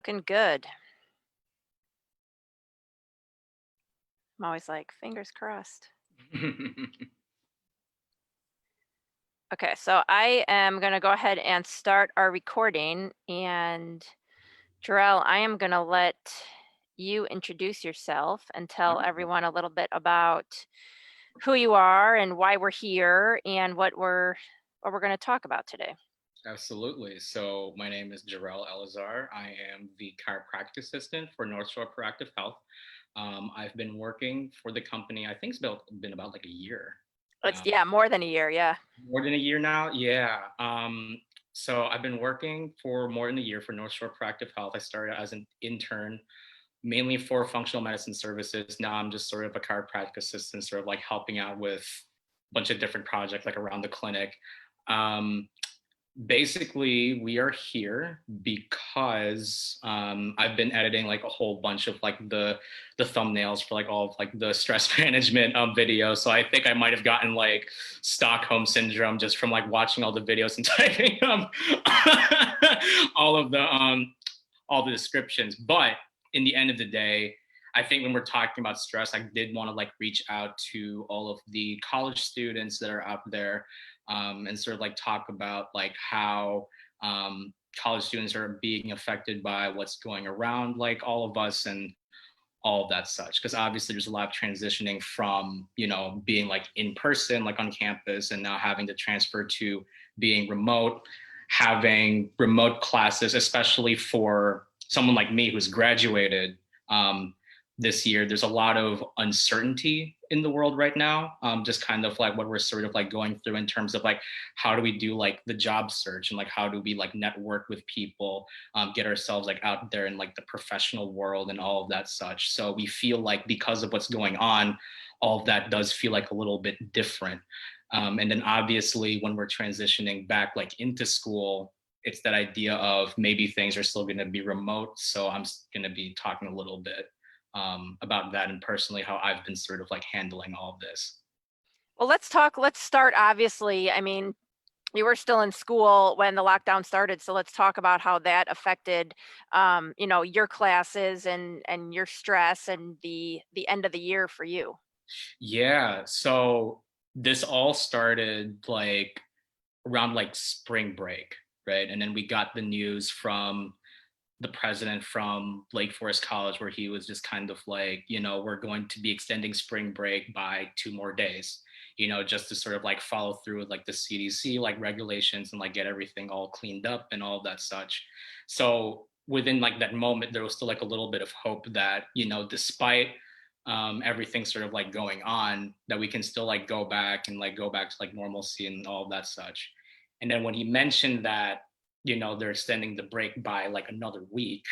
Looking good. I'm always like, fingers crossed. Okay, so I am going to go ahead and start our recording. And Jorell, I am going to let you introduce yourself and tell everyone a little bit about who you are and why we're here and what we're going to talk about today. Absolutely. So my name is Jorell Ellazar. I am the chiropractic assistant for North Shore Proactive Health. I've been working for the company, I think been about like a year It's now. more than a year, yeah. More than a year now? Yeah. So I've been working for more than a year for North Shore Proactive Health. I started as an intern, mainly for functional medicine services. Now I'm just sort of a chiropractic assistant, sort of like helping out with a bunch of different projects like around the clinic. Um, Basically, we are here because I've been editing like a whole bunch of like the thumbnails for like all of like the stress management videos. So I think I might have gotten like Stockholm syndrome just from like watching all the videos and typing all of the all the descriptions. But in the end of the day, I think when we're talking about stress, I did want to like reach out to all of the college students that are out there, and sort of like talk about like how college students are being affected by what's going around like all of us and all of that such, because obviously there's a lot of transitioning from being like in person like on campus and now having to transfer to being remote, having remote classes, especially for someone like me who's graduated this year. There's a lot of uncertainty in the world right now, just kind of like what we're sort of like going through in terms of like how do we do like the job search and like how do we like network with people, get ourselves like out there in like the professional world and all of that such. So we feel like because of what's going on, all of that does feel like a little bit different. And then obviously when we're transitioning back like into school, it's that idea of maybe things are still going to be remote. So I'm going to be talking a little bit about that and personally how I've been sort of like handling all of this. Well, let's start obviously. I mean, you were still in school when the lockdown started, so let's talk about how that affected your classes and your stress and the end of the year for you. Yeah. So this all started like around like spring break, right? And then we got the news from the president from Lake Forest College where he was just kind of like, we're going to be extending spring break by 2 more days, just to sort of like follow through with like the CDC like regulations and like get everything all cleaned up and all of that such. So within like that moment, there was still like a little bit of hope that, despite everything sort of like going on, that we can still like go back and like go back to like normalcy and all of that such. And then when he mentioned that, they're extending the break by like another week,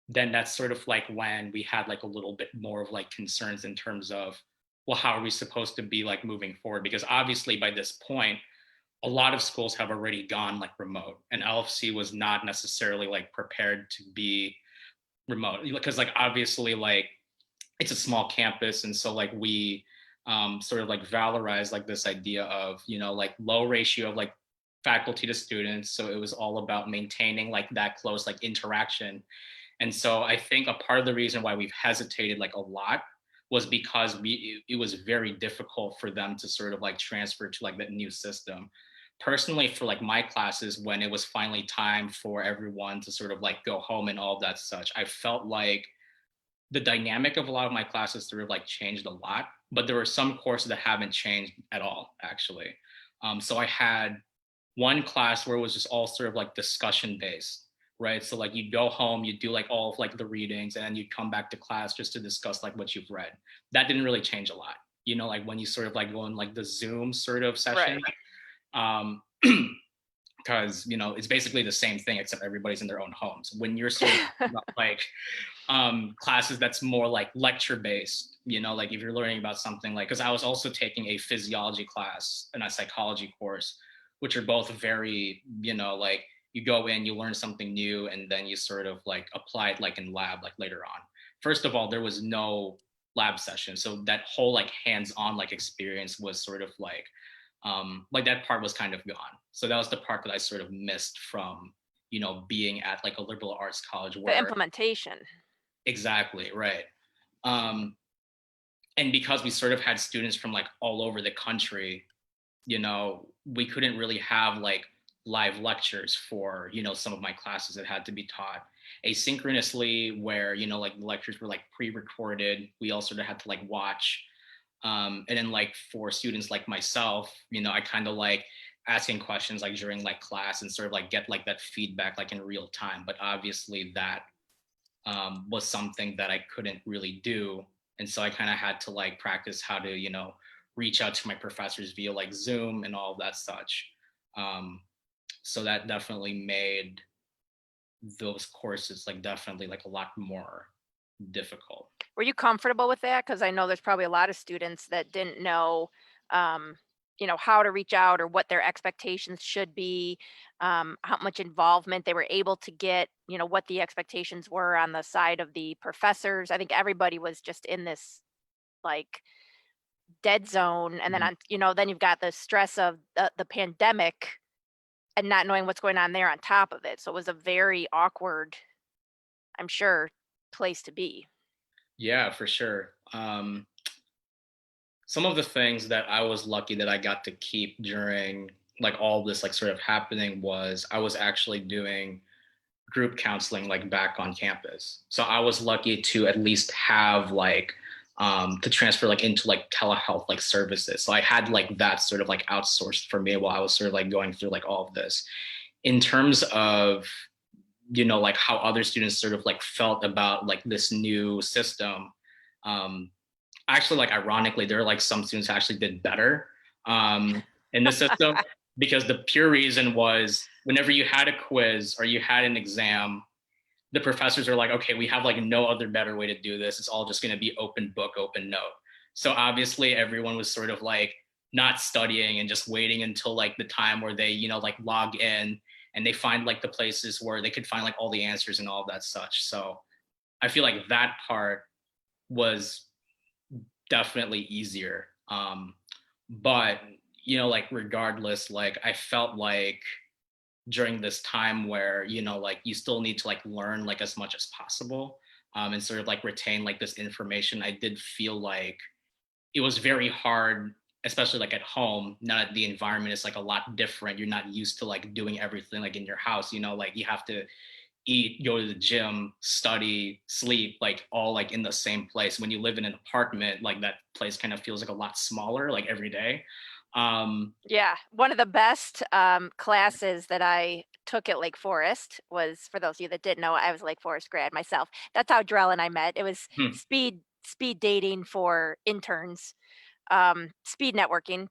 then that's sort of like when we had like a little bit more of like concerns in terms of, well, how are we supposed to be like moving forward? Because obviously by this point, a lot of schools have already gone like remote, and LFC was not necessarily like prepared to be remote because like obviously like it's a small campus, and so like we sort of like valorize like this idea of like low ratio of like faculty to students, so it was all about maintaining like that close like interaction. And so I think a part of the reason why we've hesitated like a lot was because it was very difficult for them to sort of like transfer to like that new system. Personally, for like my classes, when it was finally time for everyone to sort of like go home and all of that such, I felt like the dynamic of a lot of my classes sort of like changed a lot, but there were some courses that haven't changed at all, actually. So I had one class where it was just all sort of like discussion based, right? So like you'd go home, you'd do like all of like the readings, and then you'd come back to class just to discuss like what you've read. That didn't really change a lot, like when you sort of like go in like the Zoom sort of session. Right. Um, because it's basically the same thing except everybody's in their own homes. When you're sort of like classes that's more like lecture based, like if you're learning about something like, because I was also taking a physiology class and a psychology course, which are both very, like you go in, you learn something new, and then you sort of like apply it like in lab like later on. First of all, there was no lab session, so that whole like hands-on like experience was sort of like that part was kind of gone. So that was the part that I sort of missed from being at like a liberal arts college The where implementation. exactly right. Um, and because we sort of had students from like all over the country, we couldn't really have like live lectures for, some of my classes that had to be taught asynchronously, where, like the lectures were like pre-recorded. We all sort of had to like watch. And then like for students like myself, I kind of like asking questions like during like class and sort of like get like that feedback like in real time. But obviously that was something that I couldn't really do. And so I kind of had to like practice how to, reach out to my professors via like Zoom and all of that such. Um, so that definitely made those courses like definitely like a lot more difficult. Were you comfortable with that? Because I know there's probably a lot of students that didn't know, um, how to reach out or what their expectations should be, how much involvement they were able to get, what the expectations were on the side of the professors. I think everybody was just in this like dead zone, and then Mhm. then you've got the stress of the pandemic and not knowing what's going on there on top of it. So it was a very awkward, I'm sure, place to be. Yeah, for sure. Some of the things that I was lucky that I got to keep during like all this like sort of happening was I was actually doing group counseling like back on campus. So I was lucky to at least have like to transfer like into like telehealth like services. So I had like that sort of like outsourced for me while I was sort of like going through like all of this. In terms of like how other students sort of like felt about like this new system, um actually like ironically there are like some students who actually did better in the system, because the pure reason was whenever you had a quiz or you had an exam, the professors are like, okay, we have like no other better way to do this, it's all just going to be open book, open note. So obviously everyone was sort of like not studying and just waiting until like the time where they like log in and they find like the places where they could find like all the answers and all of that such. So I feel like that part was definitely easier. But like regardless, like I felt like during this time where like you still need to like learn like as much as possible, and sort of like retain like this information, I did feel like it was very hard, especially like at home. Now that the environment is like a lot different, you're not used to like doing everything like in your house, like you have to eat, go to the gym, study, sleep, like all like in the same place. When you live in an apartment, like that place kind of feels like a lot smaller, like every day. Yeah, one of the best, classes that I took at Lake Forest was, for those of you that didn't know, I was a Lake Forest grad myself. That's how Jorell and I met. It was hmm, speed dating for interns, speed networking.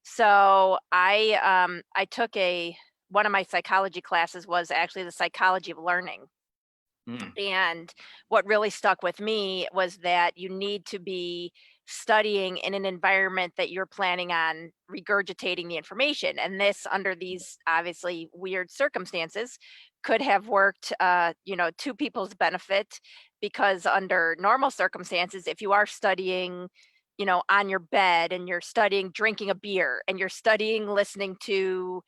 So I took a one of my psychology classes was actually the psychology of learning. hmm, And what really stuck with me was that you need to be studying in an environment that you're planning on regurgitating the information. And this, under these obviously weird circumstances, could have worked, to people's benefit, because under normal circumstances, if you are studying, on your bed and you're studying drinking a beer and you're studying listening to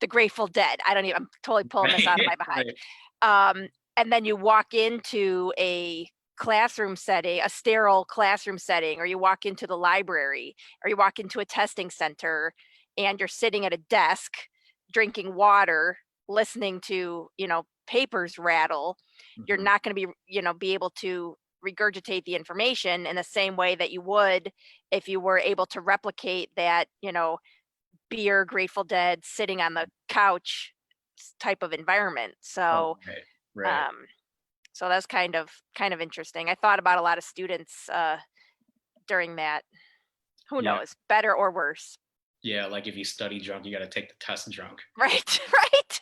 the Grateful Dead, I'm totally pulling this right, out of my behind. right. And then you walk into a classroom setting, a sterile classroom setting, or you walk into the library, or you walk into a testing center, and you're sitting at a desk drinking water, listening to, papers rattle. You're Mhm. not going to be able to regurgitate the information in the same way that you would if you were able to replicate that, beer, Grateful Dead, sitting on the couch type of environment. Oh, So, right, right. um, that's kind of interesting. I thought about a lot of students during that. Who Yeah, knows, better or worse? yeah, like if you study drunk, you got to take the test drunk. Right, right.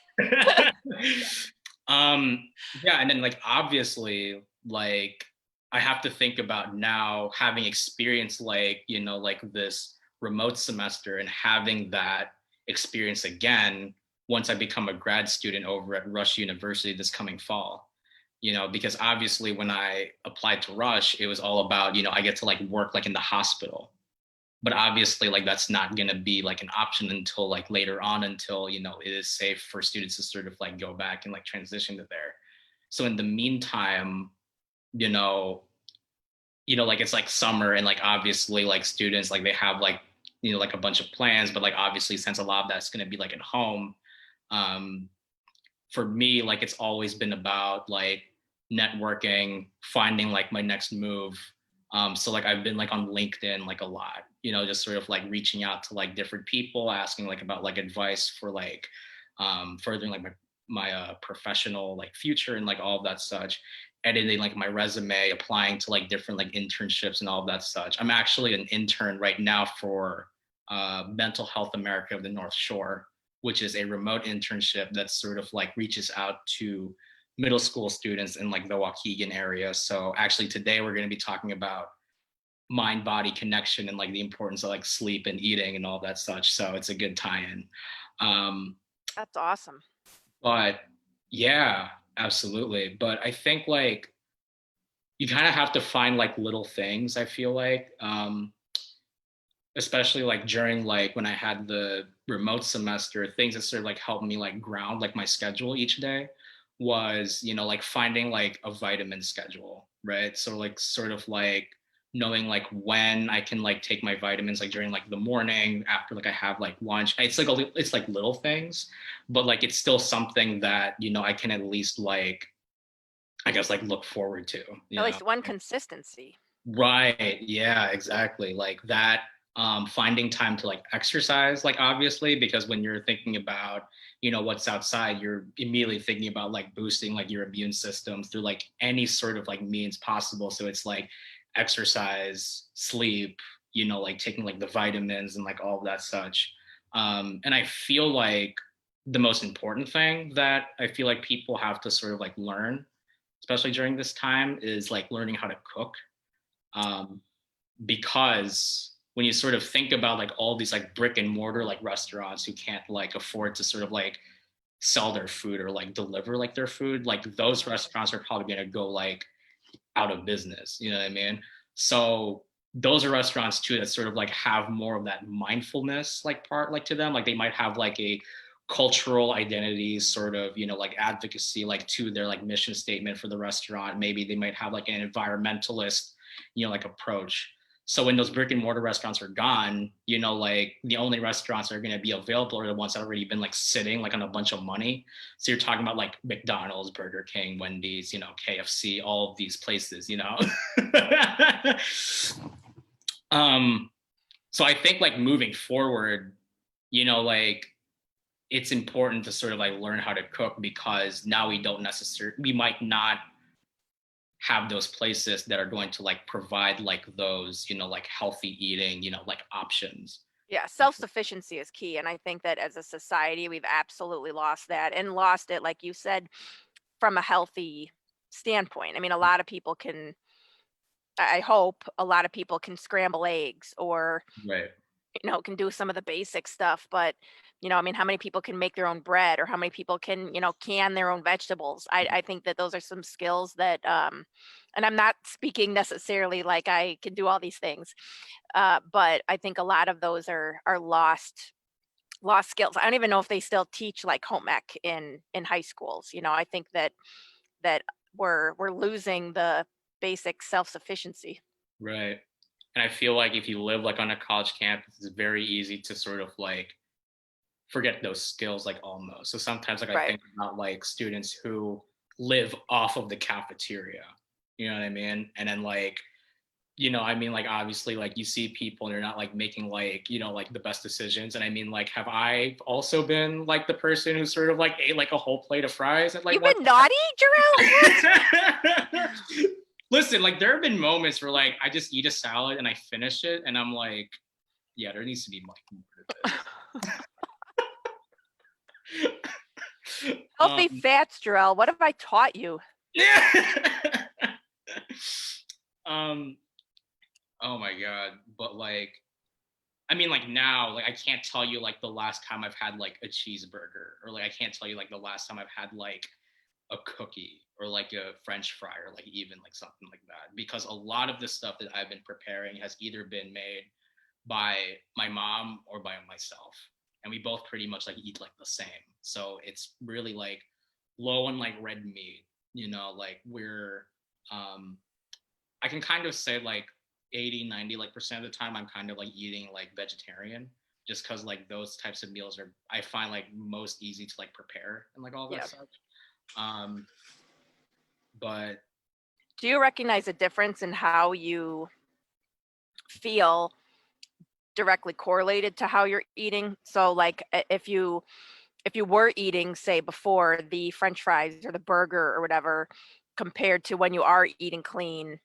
um yeah, and then like obviously like I have to think about now having experienced like like this remote semester and having that experience again once I become a grad student over at Rush University this coming fall. Because obviously when I applied to Rush, it was all about I get to like work like in the hospital. but obviously like that's not going to be like an option until like later on, until it is safe for students to sort of like go back and like transition to there. So in the meantime, you know like it's like summer, and like obviously like students like they have like like a bunch of plans, but like obviously since a lot of that's going to be like at home, um for me, like it's always been about like networking, finding like my next move. So like I've been like on LinkedIn like a lot, just sort of like reaching out to like different people, asking like about like advice for like furthering like my professional like future and like all of that such, editing like my resume, applying to like different like internships and all of that such. I'm actually an intern right now for Mental Health America of the North Shore, which is a remote internship that sort of like reaches out to middle school students in like the Waukegan area. So actually today we're going to be talking about mind body connection and like the importance of like sleep and eating and all that such. So it's a good tie-in. Um, That's awesome. but yeah, absolutely. But I think like you kind of have to find like little things, I feel like. Especially like during like when I had the remote semester, things that sort of like helped me like ground like my schedule each day was, like finding like a vitamin schedule, right? So like sort of like knowing like when I can like take my vitamins like during like the morning after like I have like lunch. It's like it's like little things, but like it's still something that, I can at least like I guess like look forward to, At least one consistency. Right. Yeah, exactly. Like that, finding time to like exercise, like obviously, because when you're thinking about, what's outside, you're immediately thinking about like boosting like your immune system through like any sort of like means possible. So it's like exercise, sleep, like taking like the vitamins and like all of that such. And I feel like the most important thing that I feel like people have to sort of like learn, especially during this time, is like learning how to cook, um, because when you sort of think about like all these like brick and mortar like restaurants who can't like afford to sort of like sell their food or like deliver like their food, like those restaurants are probably going to go like out of business, you know what I mean? So those are restaurants too that sort of like have more of that mindfulness like part like to them, like they might have like a cultural identity sort of, like advocacy like to their like mission statement for the restaurant. Maybe they might have like an environmentalist, like approach. So when those brick and mortar restaurants are gone, like the only restaurants that are going to be available are the ones that already been like sitting like on a bunch of money. So you're talking about like McDonald's, Burger King, Wendy's, KFC, all of these places. um, so I think like moving forward, like it's important to sort of like learn how to cook, because now we might not have those places that are going to like provide like those, like healthy eating, like options. Yeah, self-sufficiency is key, and I think that as a society, we've absolutely lost that and lost it, like you said, from a healthy standpoint. I mean, a lot of people can I hope a lot of people can scramble eggs or, Right. can do some of the basic stuff, but, I mean, how many people can make their own bread or how many people can, can their own vegetables? I think that those are some skills that, and I'm not speaking necessarily like I can do all these things, but I think a lot of those are lost skills. I don't even know if they still teach like home ec in high schools. I think that we're losing the basic self-sufficiency. Right. And I feel like if you live like on a college campus, it's very easy to sort of like forget those skills like almost. So sometimes like I Right. think about like students who live off of the cafeteria, you know what I mean? And then like, I mean, like obviously like you see people and they're not like making like, like the best decisions. And I mean, like, have I also been like the person who sort of like ate like a whole plate of fries at like You've one been naughty, Jorell? What? time? Listen, like there have bbeen moments where like I just eat a salad and I finish it and I'm like, yeah, there needs to be like more to this. Healthy fats, Jorell. What have I taught you? Yeah. um, oh my God. But like, I mean, like now, like I can't tell you like the last time I've had like a cheeseburger, or like I can't tell you like the last time I've had like a cookie or like a French fry or like even like something like that, because a lot of the stuff that I've been preparing has either been made by my mom or by myself, and we both pretty much like eat like the same. So it's really like low on like red meat. Like we're I can kind of say like 80, 90 like percent of the time I'm kind of like eating like vegetarian, just because like those types of meals are, I find, like most easy to like prepare and like all that Yeah. stuff. Um but Do you recognize a difference in how you feel directly correlated to how you're eating? So like if you were eating, say, before the French fries or the burger or whatever, compared to when you are eating clean,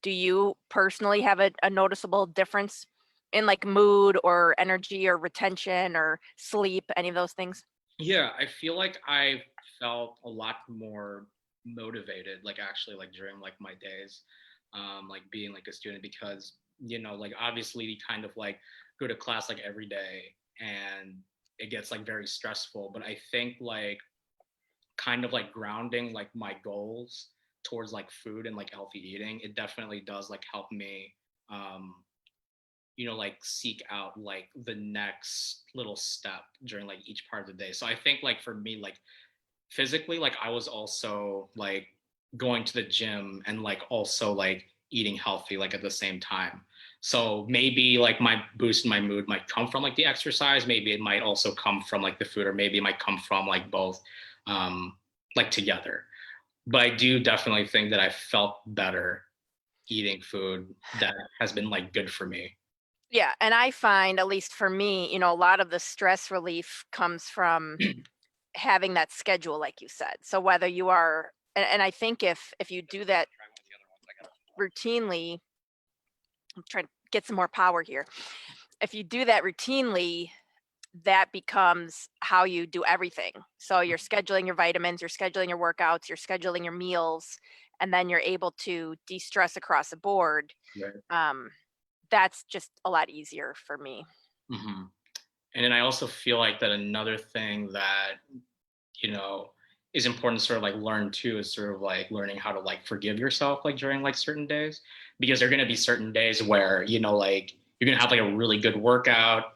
do you personally have a noticeable difference in like mood or energy or retention or sleep, any of those things? yeah, I feel like I felt a lot more motivated, like actually like during like my days, like being like a student, because like obviously we kind of like go to class like every day, and it gets like very stressful. But I think like kind of like grounding like my goals towards like food and like healthy eating, it definitely does like help me um like seek out like the next little step during like each part of the day. So I think like for me, like physically, like I was also like going to the gym and like also like eating healthy like at the same time. So maybe like my boost in my mood might come from like the exercise, maybe it might also come from like the food, or maybe it might come from like both, um like together. But I do definitely think that I felt better eating food that has been like good for me. Yeah, and I find, at least for me, a lot of the stress relief comes from having that schedule, like you said. So whether you are, and I think if you do that routinely, I'm trying to get some more power here. If you do that routinely, that becomes how you do everything. So you're scheduling your vitamins, you're scheduling your workouts, you're scheduling your meals, and then you're able to de-stress across the board. Right. Um, that's just a lot easier for me. Hmm. And then I also feel like that another thing that, is important to sort of like learn too, is sort of like learning how to like forgive yourself like during like certain days, because there are going to be certain days where, like you're going to have like a really good workout,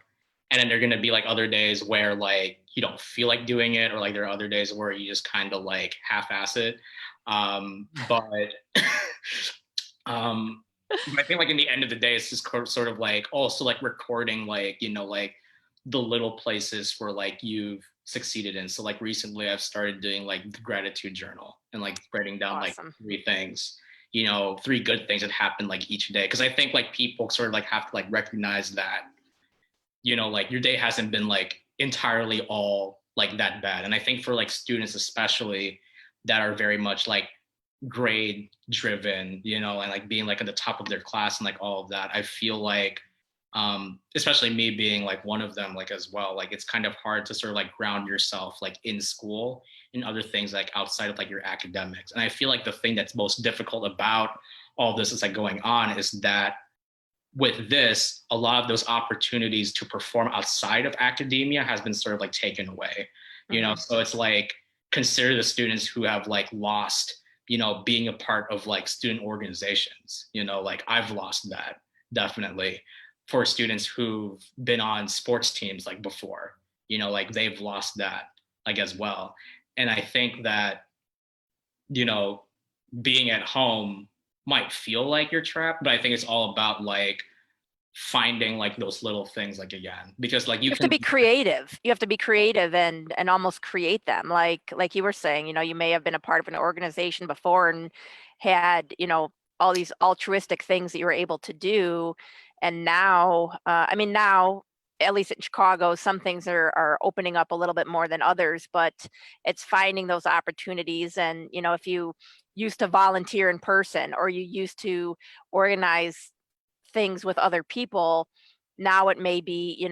and then there are going to be like other days where like you don't feel like doing it, or like there are other days where you just kind of like half-ass it. But um I think like in the end of the day, it's just sort of like also like recording like, like the little places where like you've succeeded in. So like recently I've started doing like the gratitude journal and like writing down like Awesome. three things, three good things that happen like each day. Cause I think like people sort of like have to like recognize that, like your day hasn't been like entirely all like that bad. And I think for like students, especially that are very much like grade driven, and like being like at the top of their class and like all of that, I feel like, especially me being like one of them, like as well, like it's kind of hard to sort of like ground yourself like in school and other things like outside of like your academics. And I feel like the thing that's most difficult about all this is like going on is that with this, a lot of those opportunities to perform outside of academia has been sort of like taken away, Hmm. so it's like, consider the students who have like lost, being a part of like student organizations, like I've lost that definitely. For students who've been on sports teams like before, like they've lost that like as well. And I think that, you know being at home might feel like you're trapped, but I think it's all about like finding like those little things like again, because like You you have to can. be creative. You have to be creative and almost create them. Like you were saying, you may have been a part of an organization before and had, all these altruistic things that you were able to do. And now, I mean, now, at least in Chicago, some things are opening up a little bit more than others, but it's finding those opportunities. And, if you used to volunteer in person or you used to organize things with other people, now it may be,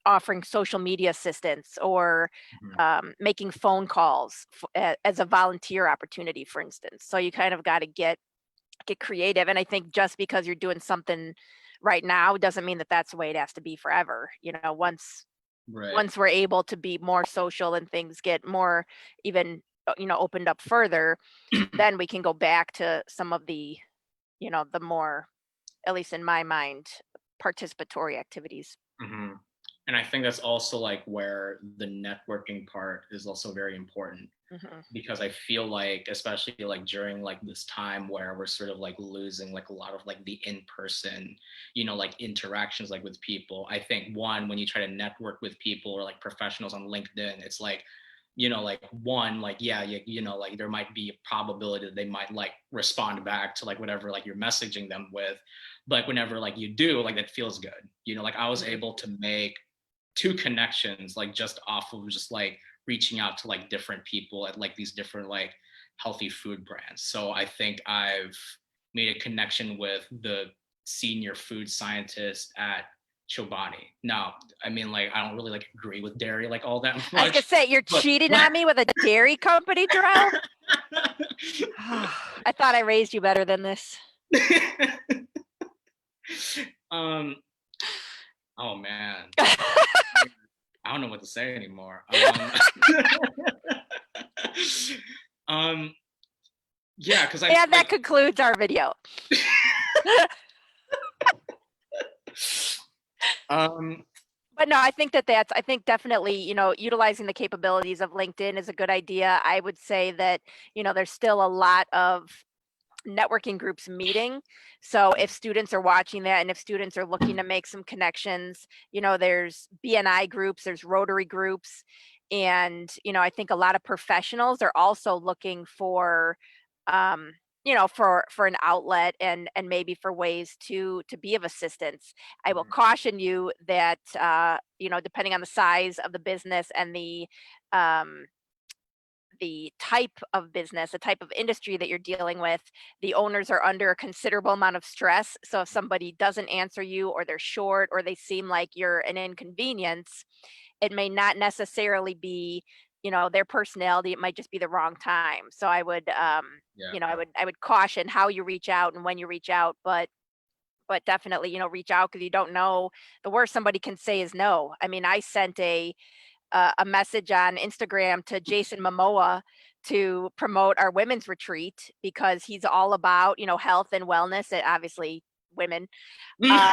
offering social media assistance or Mhm. making phone calls as a volunteer opportunity, for instance. So you kind of got to get creative. And I think just because you're doing something right now doesn't mean that that's the way it has to be forever. Right. Once we're able to be more social and things get more even opened up further, then we can go back to some of the the more, at least in my mind, participatory activities. Hmm. And I think that's also like where the networking part is also very important, Hmm. because I feel like, especially like during like this time where we're sort of like losing like a lot of like the in-person, like interactions like with people. I think one, when you try to network with people or like professionals on LinkedIn, it's like, like one, like, yeah, like there might be a probability that they might like respond back to like whatever like you're messaging them with. But whenever like you do, like that feels good. Like I was Hmm. able to make two connections like just off of just like reaching out to like different people at like these different like healthy food brands. So I think I've made a connection with the senior food scientist at Chobani. Now, I mean, like, I don't really like agree with dairy like all that I was gonna much, say, you're but cheating on me with a dairy company, Jorell. I thought I raised you better than this. um, oh man, I don't know what to say anymore. Um, yeah, because I And that like, concludes our video. um, But no, I think definitely, utilizing the capabilities of LinkedIn is a good idea. I would say that, there's still a lot of networking groups meeting. So if students are watching that and if students are looking to make some connections, there's BNI groups, there's Rotary groups. And, I think a lot of professionals are also looking for, um, for an outlet and maybe for ways to be of assistance. I will caution you that, depending on the size of the business and um, the type of business, the type of industry that you're dealing with, the owners are under a considerable amount of stress. So if somebody doesn't answer you or they're short or they seem like you're an inconvenience, it may not necessarily be, their personality. It might just be the wrong time. So I would, yeah. I would caution how you reach out and when you reach out, but definitely, reach out because you don't know. The worst somebody can say is no. I mean, I sent a message on Instagram to Jason Momoa to promote our women's retreat because he's all about, health and wellness and obviously women. Um,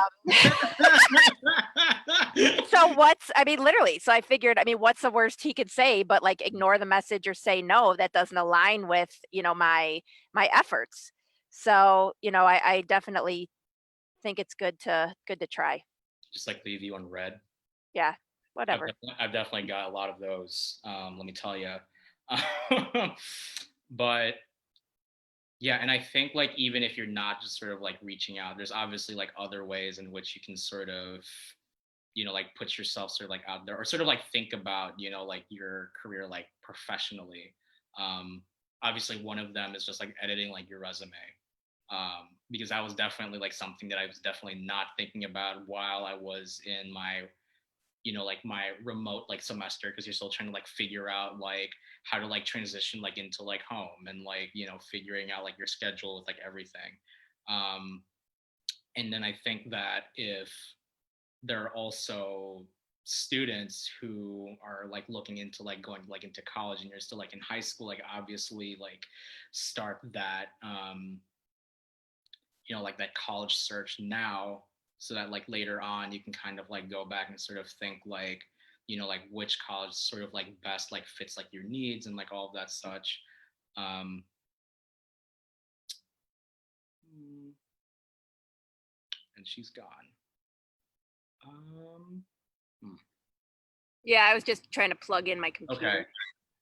so I mean, literally, so I figured, I mean, what's the worst he could say, but like ignore the message or say no, that doesn't align with, my efforts. So, I definitely think it's good to try. Just like leave you on red. Yeah, whatever. I've definitely got a lot of those. Let me tell you. But yeah, and I think like even if you're not just sort of like reaching out, there's obviously like other ways in which you can sort of, like put yourself sort of like out there or sort of like think about, like your career like professionally. Um, Obviously, one of them is just like editing like your resume. Because that was definitely like something that I was definitely not thinking about while I was in my like my remote like semester, because you're still trying to like figure out like how to like transition like into like home and like figuring out like your schedule with like everything. um and then I think that if there are also students who are like looking into like going like into college and you're still like in high school, like obviously like start that like that college search now, so that like later on you can kind of like go back and sort of think like like which college sort of like best like fits like your needs and like all of that such. um and she's gone. um hmm. Yeah, I was just trying to plug in my Okay, computer.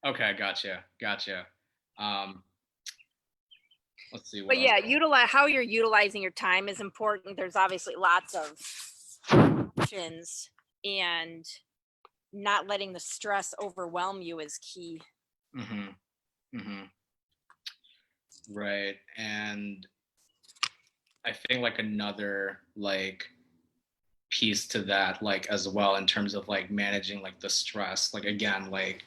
okay, gotcha. um let's see what But else. yeah, utilize how you're utilizing your time is important. There's obviously lots of options, and not letting the stress overwhelm you is key. Hmm. Hmm. Right. And I think like another like piece to that like as well in terms of like managing like the stress, like again like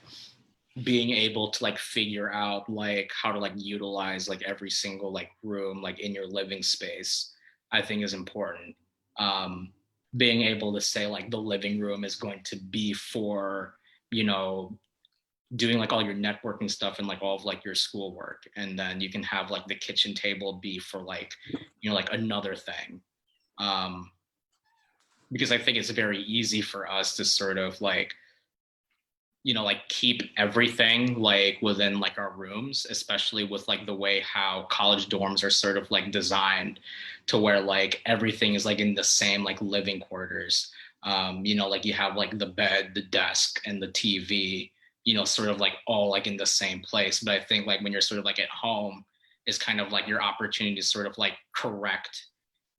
being able to like figure out like how to like utilize like every single like room like in your living space, I think is important. um Being able to say like the living room is going to be for you know doing like all your networking stuff and like all of like your schoolwork, and then you can have like the kitchen table be for like like another thing. um because I think it's very easy for us to sort of like, like keep everything like within like our rooms, especially with like the way how college dorms are sort of like designed to where like everything is like in the same like living quarters. Like you have like the bed, the desk, and the TV, sort of like all like in the same place. But I think like when you're sort of like at home, is kind of like your opportunity to sort of like correct,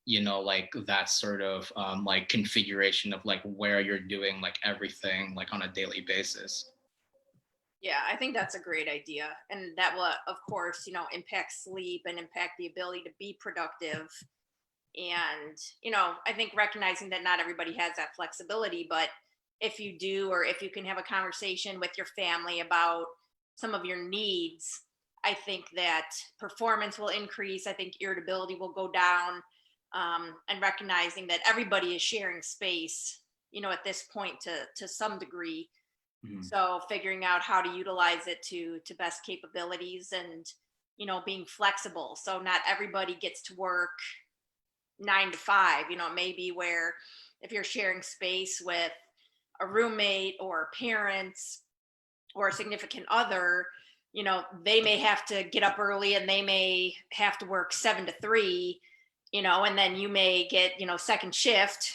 like that sort of like configuration of like where you're doing like everything like on a daily basis. Yeah, I think that's a great idea. And that will, of course, impact sleep and impact the ability to be productive. And, I think recognizing that not everybody has that flexibility, but if you do, or if you can have a conversation with your family about some of your needs, I think that performance will increase. I think irritability will go down. And recognizing that everybody is sharing space, at this point to some degree. Mhm. So figuring out how to utilize it to best capabilities, and being flexible, so not everybody gets to work 9 to 5. Maybe where if you're sharing space with a roommate or parents or a significant other, they may have to get up early and they may have to work 7 to 3, and then you may get, second shift,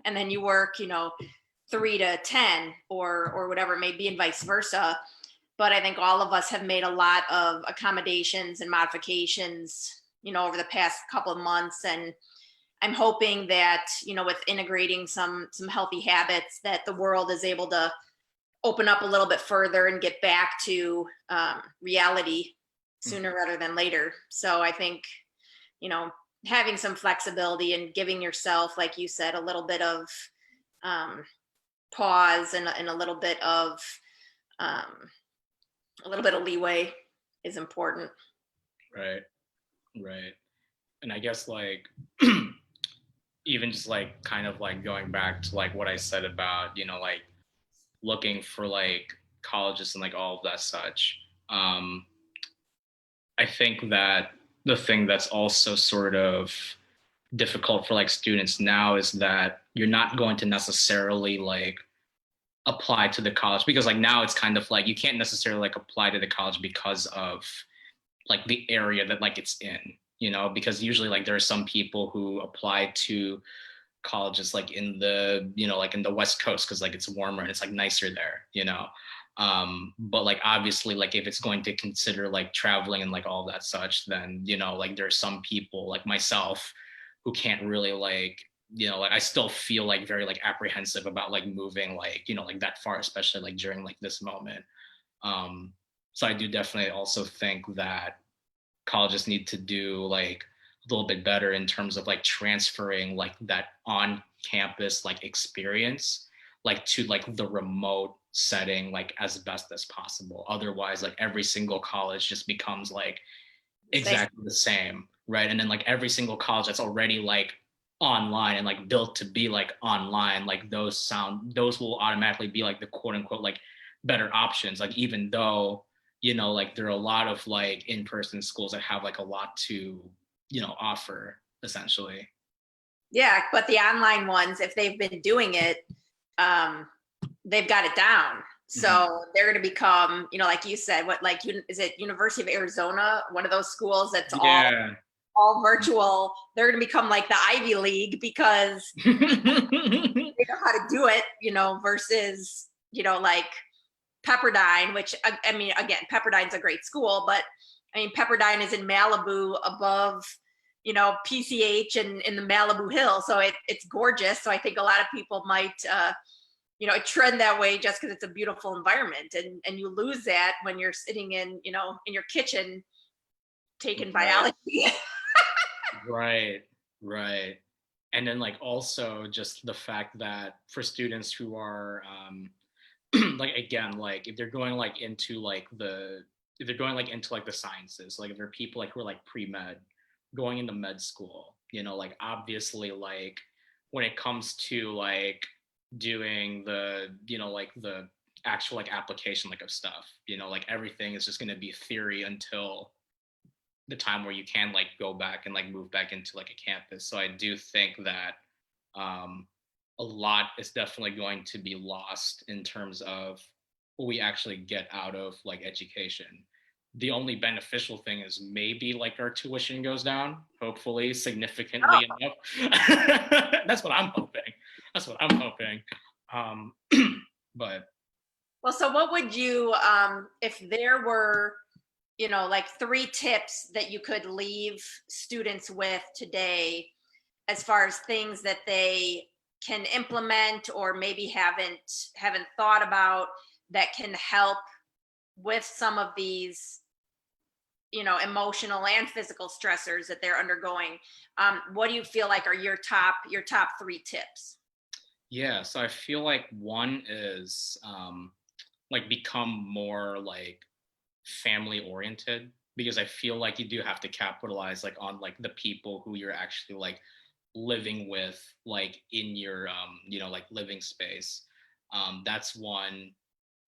and then you work, 3 to 10, or whatever it may be, and vice versa. But I think all of us have made a lot of accommodations and modifications, over the past couple of months. And I'm hoping that, with integrating some healthy habits, that the world is able to open up a little bit further and get back to reality sooner rather than later. So I think, you know, having some flexibility and giving yourself, like you said, um, pause, and um, a little bit of leeway is important. Right, right. And I guess like even just like kind of like going back to like what I said about, like looking for like colleges and like all of that such. I think that the thing that's also sort of difficult for like students now is that you're not going to necessarily like apply to the college, because like now it's kind of like you can't necessarily like apply to the college because of like the area that like it's in, because usually like there are some people who apply to colleges like in the, like in the West Coast because like it's warmer and it's like nicer there, but like obviously like if it's going to consider like traveling and like all that such, then like there's some people like myself who can't really like, like I still feel like very like apprehensive about like moving like, like that far, especially like during like this moment. um so I do definitely also think that colleges need to do like a little bit better in terms of like transferring like that on campus like experience like to like the remote setting like as best as possible. Otherwise like every single college just becomes like Say, exactly the same, right? And then like every single college that's already like online and like built to be like online, like those will automatically be like the quote unquote like better options, like even though like there are a lot of like in-person schools that have like a lot to offer essentially. yeah, but the online ones, if they've been doing it, um, they've got it down. Mhm. So they're going to become, like you said, is it University of Arizona, one of those schools that's Yeah. all virtual? They're going to become like the Ivy League because they know how to do it, versus, like Pepperdine, which I mean, again, Pepperdine's a great school, but I mean, Pepperdine is in Malibu above, PCH and in the Malibu Hill. So it's gorgeous. So I think a lot of people might, trend that way just because it's a beautiful environment. And you lose that when you're sitting in your kitchen taking Right, biology. right, right. And then like also just the fact that for students who are like again like if they're going like into like the if they're going like into like the sciences, like if there are people like who are like pre-med going into med school, like obviously like when it comes to like doing the like the actual like application like of stuff, like everything is just going to be theory until the time where you can like go back and like move back into like a campus. So I do think that um a lot is definitely going to be lost in terms of what we actually get out of like education. The only beneficial thing is maybe like our tuition goes down, hopefully significantly Oh, enough. That's what I'm hoping. That's what I'm hoping. Um, but Well, so what would you, if there were, like 3 tips that you could leave students with today as far as things that they can implement or maybe haven't thought about that can help with some of these, emotional and physical stressors that they're undergoing. What do you feel like are your top 3 tips? yeah, so I feel like one is like become more like family oriented, because I feel like you do have to capitalize like on like the people who you're actually like living with like in your like living space. That's one.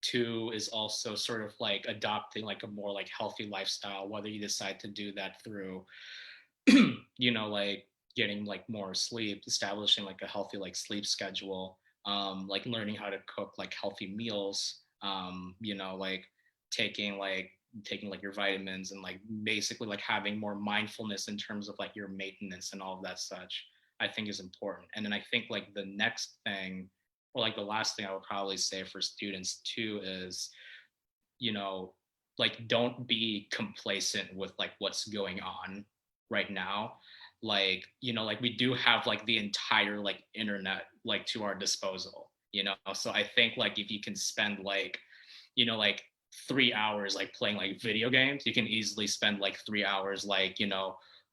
Two is also sort of like adopting like a more like healthy lifestyle, whether you decide to do that through like getting like more sleep, establishing like a healthy like sleep schedule, like learning how to cook like healthy meals, like taking like taking like your vitamins and like basically like having more mindfulness in terms of like your maintenance and all of that such, I think is important. And then I think like the next thing, or like the last thing I would probably say for students too is, you know, like don't be complacent with like what's going on right now. Like, like we do have like the entire like internet like to our disposal, so I think like if you can spend like, like 3 hours like playing like video games, you can easily spend like 3 hours like,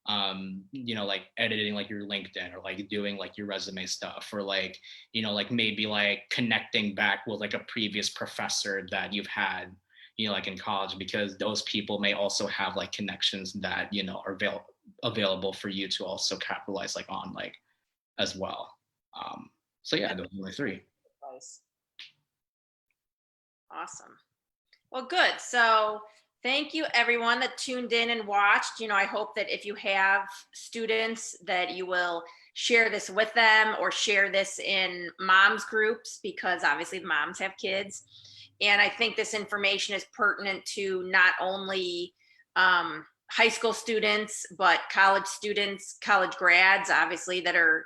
like editing like your LinkedIn, or like doing like your resume stuff, or like, like maybe like connecting back with like a previous professor that you've had, like in college, because those people may also have like connections that, are available for you to also capitalize like on like as well. So yeah, those are my three. Advice. Awesome. Well, good. So thank you everyone that tuned in and watched. I hope that if you have students that you will share this with them or share this in moms groups, because obviously the moms have kids. And I think this information is pertinent to not only high school students, but college students, college grads, obviously, that are,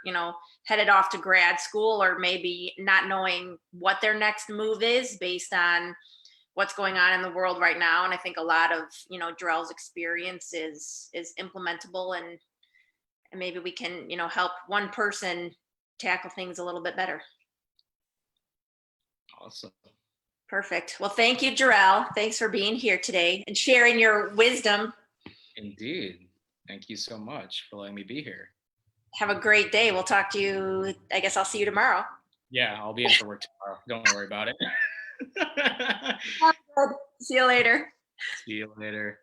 headed off to grad school or maybe not knowing what their next move is based on what's going on in the world right now. And I think a lot of, Jorell's experience is implementable, and maybe we can, help one person tackle things a little bit better. Awesome. Perfect. Well, thank you, Jorell. Thanks for being here today and sharing your wisdom. Indeed. Thank you so much for letting me be here. Have a great day. We'll talk to you. I guess I'll see you tomorrow. Yeah, I'll be in for work tomorrow. Don't worry about it. See you later. See you later.